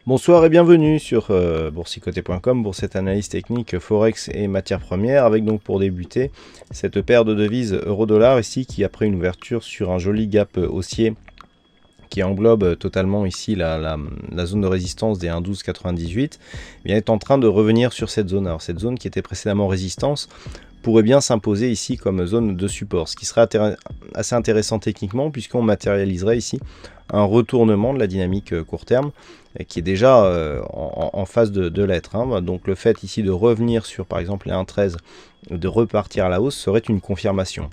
Bonsoir et bienvenue sur boursicoté.com pour cette analyse technique Forex et matières premières avec donc pour débuter cette paire de devises euro-dollar ici qui après une ouverture sur un joli gap haussier qui englobe totalement ici la zone de résistance des 1,1298 est en train de revenir sur cette zone. Alors cette zone qui était précédemment résistance pourrait bien s'imposer ici comme zone de support, ce qui serait assez intéressant techniquement puisqu'on matérialiserait ici un retournement de la dynamique court terme qui est déjà en phase de l'être. Donc le fait ici de revenir sur par exemple les 1,13, de repartir à la hausse serait une confirmation.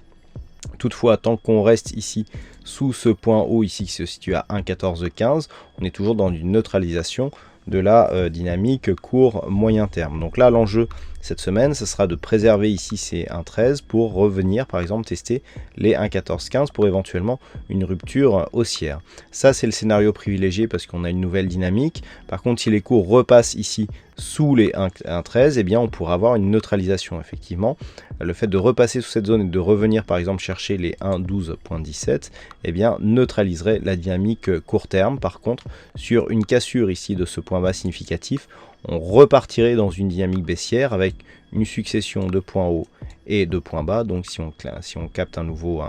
Toutefois, tant qu'on reste ici sous ce point haut ici qui se situe à 1,1415, on est toujours dans une neutralisation de la dynamique court moyen terme. Donc là, l'enjeu cette semaine, ce sera de préserver ici ces 1,13 pour revenir par exemple tester les 1,1415 pour éventuellement une rupture haussière. Ça, c'est le scénario privilégié parce qu'on a une nouvelle dynamique. Par contre, si les cours repassent ici sous les 1,13, eh bien on pourra avoir une neutralisation effectivement. Le fait de repasser sous cette zone et de revenir par exemple chercher les 1,12.17, eh bien neutraliserait la dynamique court terme. Par contre, sur une cassure ici de ce point bas significatif, on repartirait dans une dynamique baissière avec une succession de points hauts et de points bas. Donc si on capte un nouveau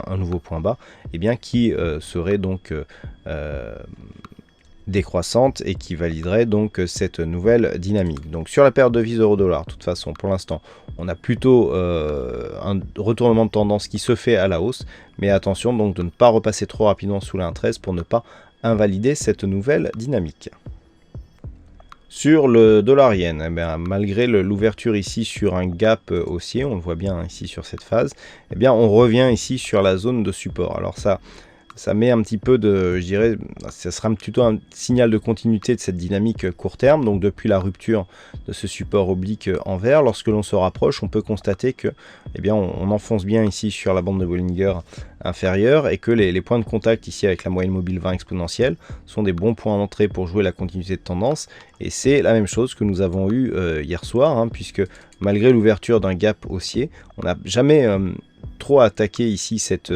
point bas, eh bien qui serait donc décroissante et qui validerait donc cette nouvelle dynamique. Donc sur la paire de devises euro-dollar, de toute façon pour l'instant on a plutôt un retournement de tendance qui se fait à la hausse, mais attention donc de ne pas repasser trop rapidement sous la 1,13 pour ne pas invalider cette nouvelle dynamique. Sur le dollar-yen, malgré l'ouverture ici sur un gap haussier, on le voit bien ici sur cette phase, on revient ici sur la zone de support. Alors ça met un petit peu de, je dirais, ça sera plutôt un signal de continuité de cette dynamique court terme. Donc depuis la rupture de ce support oblique en vert, lorsque l'on se rapproche, on peut constater que, on enfonce bien ici sur la bande de Bollinger inférieure et que les points de contact ici avec la moyenne mobile 20 exponentielle sont des bons points d'entrée pour jouer la continuité de tendance. Et c'est la même chose que nous avons eu hier soir, puisque malgré l'ouverture d'un gap haussier, on n'a jamais trop attaqué ici cette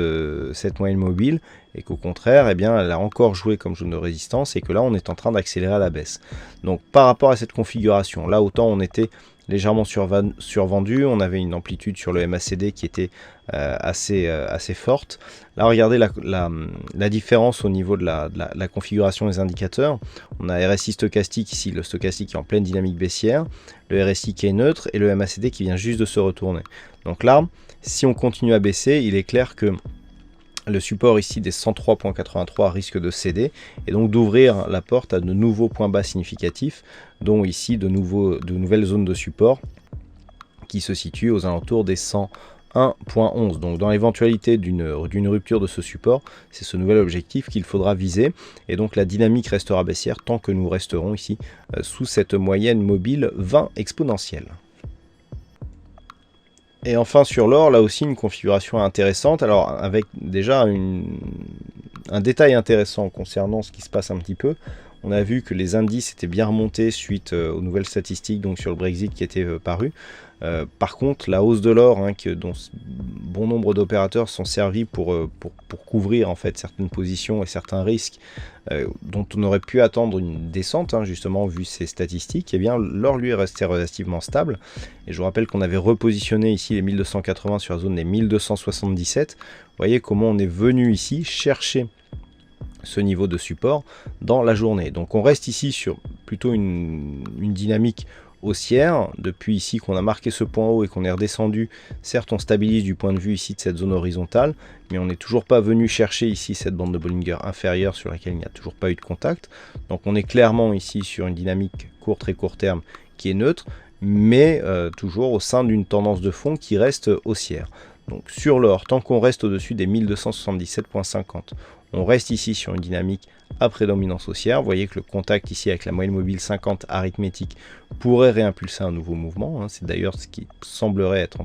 moyenne mobile et qu'au contraire elle a encore joué comme zone de résistance et que là on est en train d'accélérer à la baisse. Donc par rapport à cette configuration là, autant on était légèrement survendu, on avait une amplitude sur le MACD qui était assez forte. Là regardez la différence au niveau de la configuration des indicateurs. On a RSI stochastique ici, le stochastique qui est en pleine dynamique baissière, le RSI qui est neutre et le MACD qui vient juste de se retourner. Donc là, si on continue à baisser, il est clair que le support ici des 103.83 risque de céder et donc d'ouvrir la porte à de nouveaux points bas significatifs, dont ici de nouvelles zones de support qui se situent aux alentours des 101.11. Donc dans l'éventualité d'une rupture de ce support, c'est ce nouvel objectif qu'il faudra viser et donc la dynamique restera baissière tant que nous resterons ici sous cette moyenne mobile 20 exponentielle. Et enfin sur l'or, là aussi une configuration intéressante, alors avec déjà un détail intéressant concernant ce qui se passe un petit peu. On a vu que les indices étaient bien remontés suite aux nouvelles statistiques donc sur le Brexit qui étaient parues. Par contre, la hausse de l'or, dont bon nombre d'opérateurs sont servis pour couvrir en fait certaines positions et certains risques dont on aurait pu attendre une descente, justement vu ces statistiques, l'or lui est resté relativement stable. Et je vous rappelle qu'on avait repositionné ici les 1280 sur la zone des 1277. Vous voyez comment on est venu ici chercher ce niveau de support dans la journée. Donc on reste ici sur plutôt une dynamique haussière depuis ici qu'on a marqué ce point haut et qu'on est redescendu. Certes on stabilise du point de vue ici de cette zone horizontale, mais on n'est toujours pas venu chercher ici cette bande de Bollinger inférieure sur laquelle il n'y a toujours pas eu de contact. Donc on est clairement ici sur une dynamique très court terme qui est neutre, mais toujours au sein d'une tendance de fond qui reste haussière. Donc sur l'or, tant qu'on reste au-dessus des 1277.50, on reste ici sur une dynamique à prédominance haussière. Vous voyez que le contact ici avec la moyenne mobile 50 arithmétique pourrait réimpulser un nouveau mouvement. C'est d'ailleurs ce qui semblerait être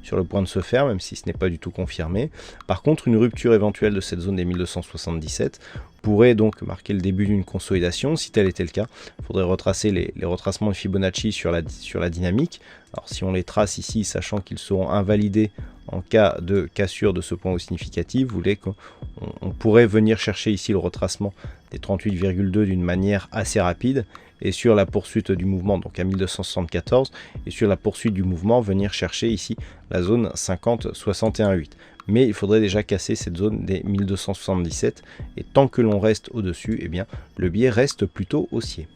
sur le point de se faire, même si ce n'est pas du tout confirmé. Par contre, une rupture éventuelle de cette zone des 1277 pourrait donc marquer le début d'une consolidation. Si tel était le cas, il faudrait retracer les retracements de Fibonacci sur la dynamique. Alors si on les trace ici, sachant qu'ils seront invalidés en cas de cassure de ce point haut significatif, vous voulez qu'on pourrait venir chercher ici le retracement des 38,2 d'une manière assez rapide, et sur la poursuite du mouvement, donc à 1274, et sur la poursuite du mouvement, venir chercher ici la zone 50,61,8. Mais il faudrait déjà casser cette zone des 1277, et tant que l'on reste au-dessus, eh bien, le biais reste plutôt haussier.